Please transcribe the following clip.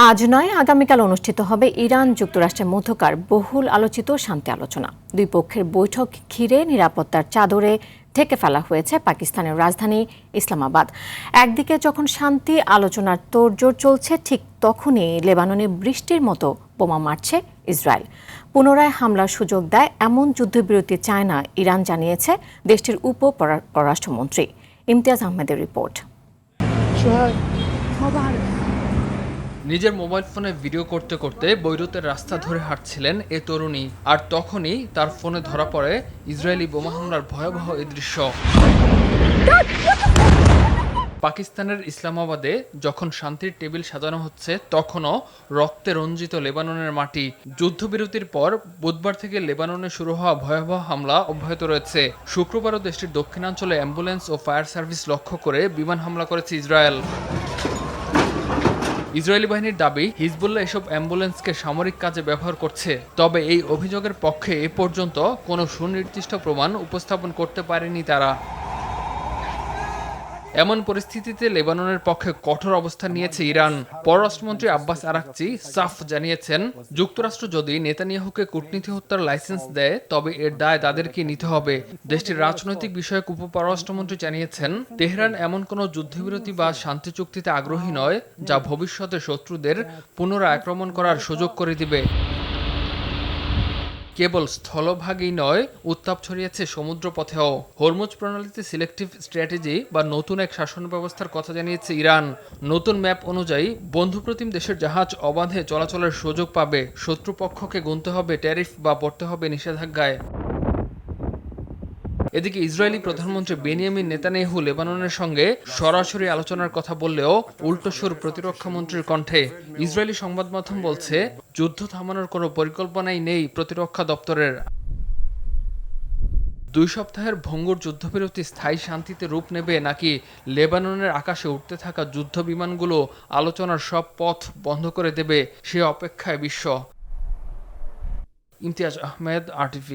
আজ নয়, আগামীকাল অনুষ্ঠিত হবে ইরান যুক্তরাষ্ট্রের মধ্যকার বহুল আলোচিত শান্তি আলোচনা। দুই পক্ষের বৈঠক ঘিরে নিরাপত্তার চাদরে ঢেকে ফেলা হয়েছে পাকিস্তানের রাজধানী ইসলামাবাদ। একদিকে যখন শান্তি আলোচনার তোড়জোড় চলছে, ঠিক তখনই লেবাননে বৃষ্টির মতো বোমা মারছে ইসরায়েল। পুনরায় হামলার সুযোগ দেয় এমন যুদ্ধবিরতি চায় না ইরান, জানিয়েছে দেশটির উপ পররাষ্ট্রমন্ত্রী। ইমতিয়াজ আহমেদের রিপোর্ট। নিজের মোবাইল ফোনে ভিডিও করতে করতে বৈরুতের রাস্তা ধরে হাঁটছিলেন এ তরুণী, আর তখনই তার ফোনে ধরা পড়ে ইসরায়েলি বোমা হামলার ভয়াবহ এই দৃশ্য। পাকিস্তানের ইসলামাবাদে যখন শান্তির টেবিল সাজানো হচ্ছে, তখনও রক্তে রঞ্জিত লেবাননের মাটি। যুদ্ধবিরতির পর বুধবার থেকে লেবাননে শুরু হওয়া ভয়াবহ হামলা অব্যাহত রয়েছে। শুক্রবারও দেশটির দক্ষিণাঞ্চলে অ্যাম্বুলেন্স ও ফায়ার সার্ভিস লক্ষ্য করে বিমান হামলা করেছে ইসরায়েল। ইসরায়েলি বাহিনীর দাবি, হিজবুল্লাহ এসব অ্যাম্বুলেন্সকে সামরিক কাজে ব্যবহার করছে। তবে এই অভিযোগের পক্ষে এ পর্যন্ত কোনো সুনির্দিষ্ট প্রমাণ উপস্থাপন করতে পারেনি তারা। এমন পরিস্থিতিতে লেবাননের পক্ষে কঠোর অবস্থান নিয়েছে ইরান। পররাষ্ট্রমন্ত্রী আব্বাস আরাকচি সাফ জানিয়েছেন, যুক্তরাষ্ট্র যদি নেতানিয়াহুকে কূটনীতি হত্যার লাইসেন্স দেয়, তবে এর দায় তাদেরকে নিতে হবে। দেশটির রাজনৈতিক বিষয়ক উপপররাষ্ট্রমন্ত্রী জানিয়েছেন, তেহরান এমন কোনো যুদ্ধবিরতি বা শান্তি চুক্তিতে আগ্রহী নয় যা ভবিষ্যতে শত্রুদের পুনরায় আক্রমণ করার সুযোগ করে দিবে। কেবল স্থলভাগেই নয়, উত্তাপ ছড়িয়েছে সমুদ্রপথেও। হরমুজ প্রণালীতে সিলেক্টিভ স্ট্র্যাটেজি বা নতুন এক শাসন ব্যবস্থার কথা জানিয়েছে ইরান। নতুন ম্যাপ অনুযায়ী বন্ধুপ্রতিম দেশের জাহাজ অবাধে চলাচলের সুযোগ পাবে। শত্রুপক্ষকে গুনতে হবে ট্যারিফ বা পড়তে হবে নিষেধাজ্ঞায়। এদিকে ইসরায়েলি প্রধানমন্ত্রী বেনিয়ামিন নেতানিয়াহু লেবাননের সঙ্গে সরাসরি আলোচনার কথা বললেও উল্টো সুর প্রতিরক্ষা মন্ত্রীর কণ্ঠে। ইসরায়েলি সংবাদ মাধ্যম বলছে, যুদ্ধ থামানোর কোনো পরিকল্পনাই নেই প্রতিরক্ষা দপ্তরের। 2 সপ্তাহের ভঙ্গুর যুদ্ধবিরতি স্থায়ী শান্তিতে রূপ নেবে, নাকি লেবাননের আকাশে উঠতে থাকা যুদ্ধ বিমানগুলো আলোচনার সব পথ বন্ধ করে দেবে, সে অপেক্ষায় বিশ্ব। ইমতিয়াজ আহমেদ, RTV।